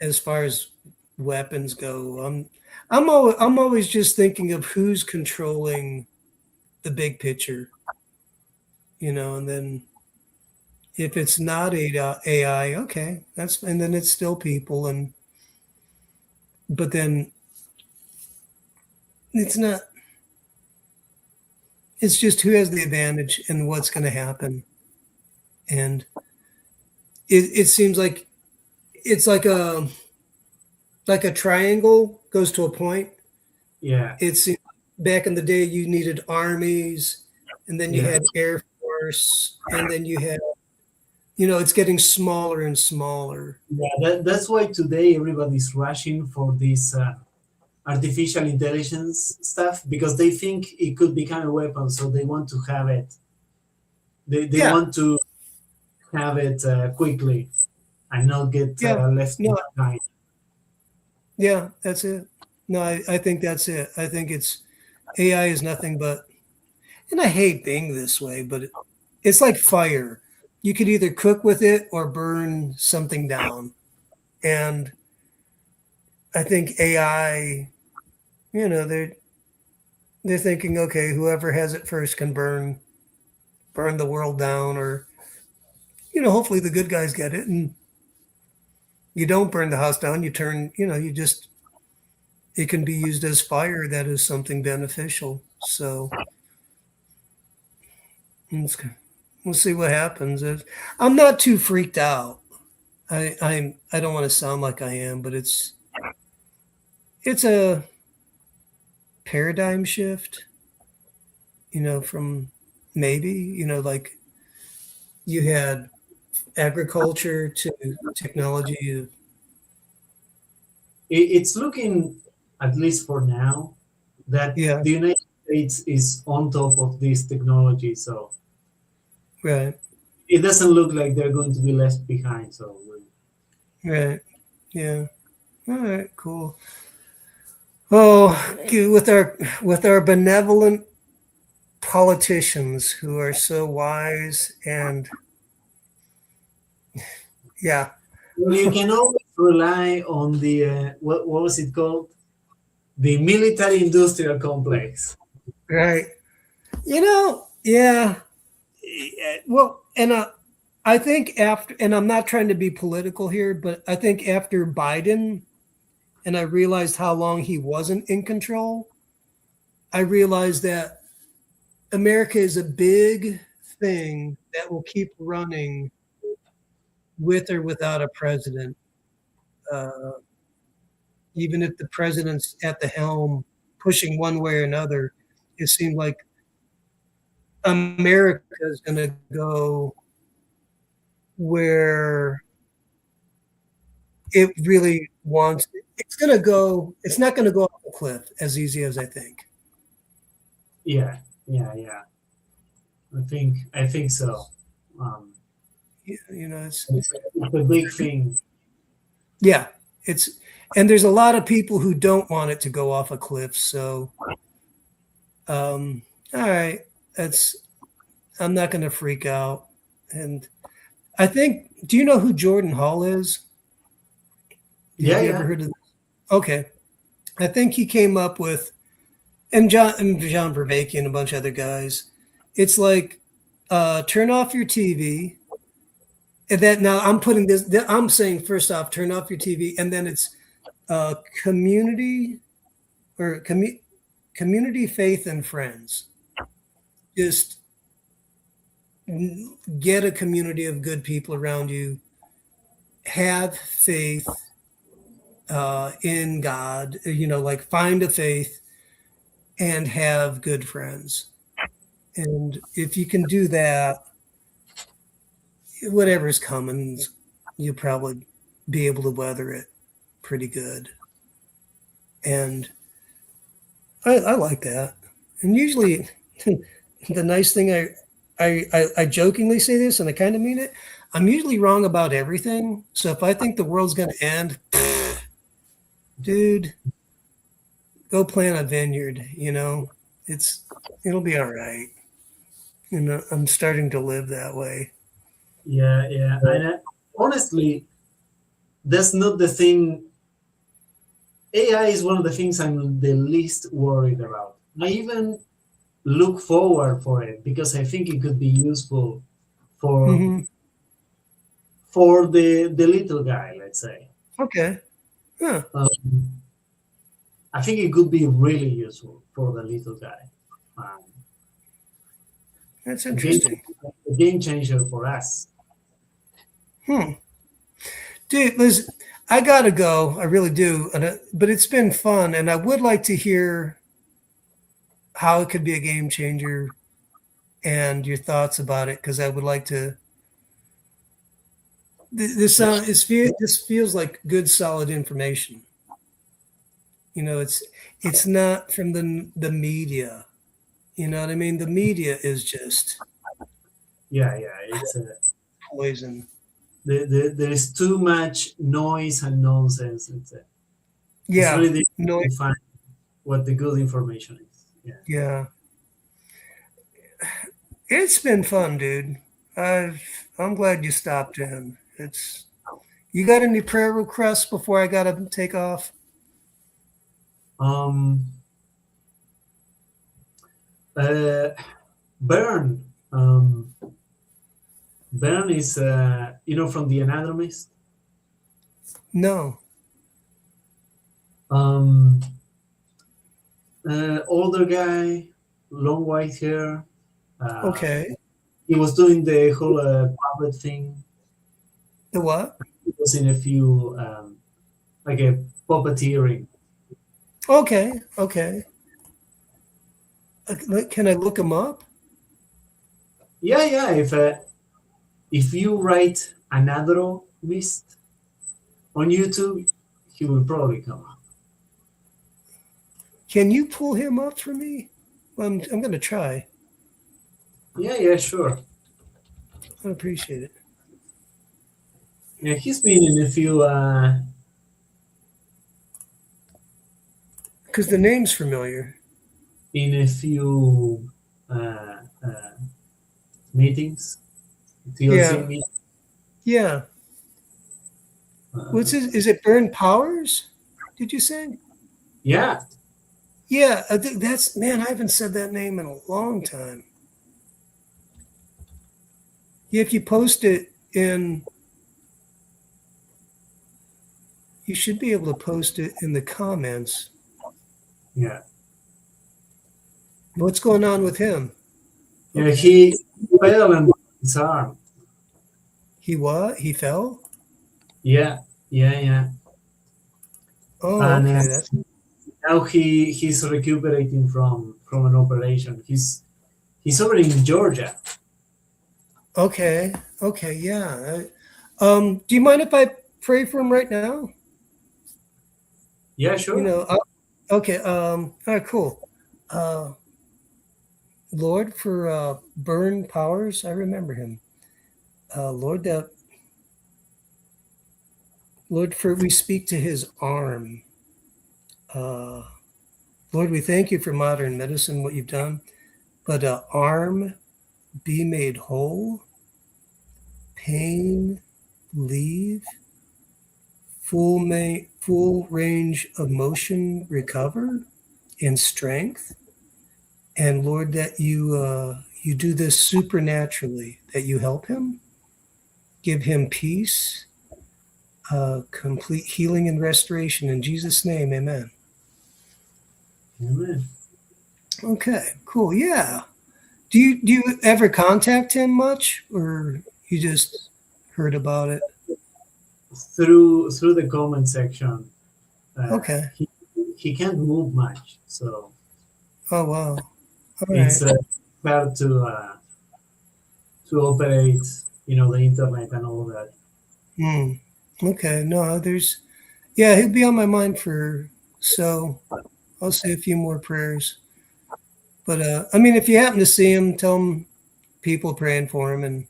as far as weapons go. I'm always just thinking of who's controlling the big picture. And then if it's not AI, okay, and then it's still people, but then it's not. It's just who has the advantage and what's going to happen, and it seems like it's like a triangle goes to a point. Yeah, It's back in the day you needed armies, and then you yeah, had air force, and then you had it's getting smaller and smaller. yeah. That's why today everybody's rushing for this artificial intelligence stuff because they think it could become a weapon, so they want to have it. They Yeah, want to have it quickly and not get yeah, left no, behind. yeah, that's it. No, I think that's it. I think it's AI is nothing but, and I hate being this way, but it's like fire. You could either cook with it or burn something down. And I think AI, they're thinking, okay, whoever has it first can burn the world down, or hopefully the good guys get it, and you don't burn the house down. You turn, you just it can be used as fire. That is something beneficial. So it's, we'll see what happens. I'm not too freaked out. I don't want to sound like I am, but it's a paradigm shift, from maybe, like you had agriculture to technology. It's looking, at least for now, that Yeah, the United States is on top of this technology. So right, it doesn't look like they're going to be left behind. So right. Yeah. All right, cool. Oh, with our benevolent politicians who are so wise and yeah, well, you can always rely on the what was it called? The military industrial complex. right. Yeah. Well, and I think after, and I'm not trying to be political here, but I think after Biden, and I realized how long he wasn't in control, I realized that America is a big thing that will keep running with or without a president. Uh, Even if the president's at the helm pushing one way or another, it seemed like America is going to go where it really wants. It's going to go. It's not going to go off a cliff as easy as I think. Yeah, yeah. I think so. Um, It's it's a big thing. yeah. And there's a lot of people who don't want it to go off a cliff. So, all right, that's. I'm not going to freak out. And I think. Do you know who Jordan Hall is? Yeah, Have you ever heard of? Okay, I think he came up with, and John Vervaeke and a bunch of other guys. It's like, turn off your TV. And that now I'm putting this. I'm saying first off, turn off your TV, and then it's community or community, faith, and friends. Just get a community of good people around you. Have faith in God. Like find a faith and have good friends. And if you can do that, whatever's coming, you'll probably be able to weather it pretty good. And I like that. And usually, the nice thing I jokingly say this, and I kind of mean it. I'm usually wrong about everything. So if I think the world's going to end, dude, go plant a vineyard. It'll be all right. I'm starting to live that way. Yeah. And honestly, that's not the thing. AI is one of the things I'm the least worried about. I even look forward for it because I think it could be useful for Mhm. for the little guy, let's say. Okay. Huh. I think it could be really useful for the little guy. That's interesting. A game changer for us. Dude, Liz, I gotta go. I really do. But it's been fun, and I would like to hear how it could be a game changer and your thoughts about it, because I would like to. This feels like good, solid information. It's not from the media. You know what I mean? The media is just Yeah. It's poison. there is too much noise and nonsense. It's Yeah. really difficult No. to find what the good information is. Yeah. It's been fun, dude. I'm glad you stopped in. You got any prayer requests before I gotta take off? Bern. Bern is from The Anatomist. No. Older guy, long white hair. Okay. He was doing the whole puppet thing. The what? was in a few like a puppeteering. Okay. Can I look him up? Yeah. If you write Anadro Mist on YouTube, he will probably come up. Can you pull him up for me? I'm going to try. Yeah, sure. I appreciate it. Yeah, he's been in a few. Because the name's familiar. In a few meetings, TLC Yeah. meetings. Yeah. What's his? Is it Burn Powers? Did you say? Yeah, Yeah. I think that's man. I haven't said that name in a long time. Yeah, if you post it in, you should be able to post it in the comments. yeah. What's going on with him? Yeah, he fell and broke his arm. He what? He fell? Yeah. Oh, And okay. That's now he's recuperating from an operation. He's over in Georgia. okay. Okay, yeah. Do you mind if I pray for him right now? Yeah, sure. You know, okay. All right, cool. Lord, for Burn Powers, I remember him. Lord, for we speak to his arm. Lord, we thank you for modern medicine, what you've done. But arm be made whole, pain leave, full range of motion recover, and strength. And Lord, that you do this supernaturally, that you help him, give him peace, complete healing and restoration in Jesus' name, amen. Amen. Okay, cool. Yeah. Do you ever contact him much, or you just heard about it? Through the comment section. Okay. He can't move much, so Oh wow. All it's right. hard to operate, the internet and all of that. Okay. No, yeah, he'll be on my mind so I'll say a few more prayers. But I mean, if you happen to see him, tell him people praying for him and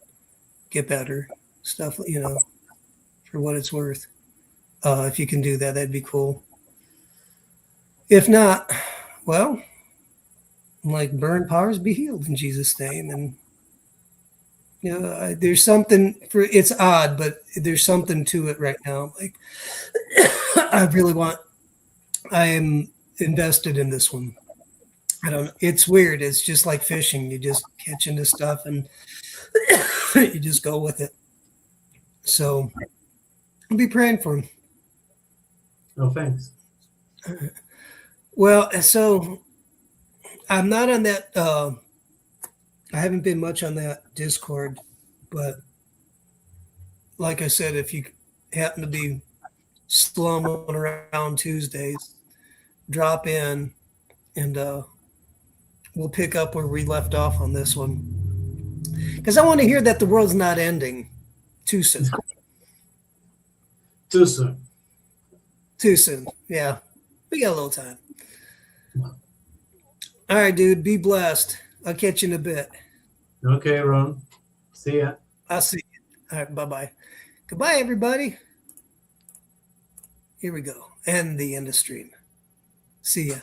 get better stuff. For what it's worth. If you can do that, that'd be cool. If not, well, like Burn Powers, be healed in Jesus' name. And there's something it's odd, but there's something to it right now. Like I am invested in this one. I don't know. It's weird. It's just like fishing. You just catch into stuff and you just go with it. So I'll be praying for him. No, thanks. Well, so I'm not on that. I haven't been much on that Discord, but like I said, if you happen to be slumming around Tuesdays, drop in and we'll pick up where we left off on this one. Because I want to hear that the world's not ending too soon. Too soon. Too soon. Yeah. We got a little time. All right, dude. Be blessed. I'll catch you in a bit. Okay, Ron. See ya. I'll see you. All right. Bye-bye. Goodbye, everybody. Here we go. And the end of stream. See ya.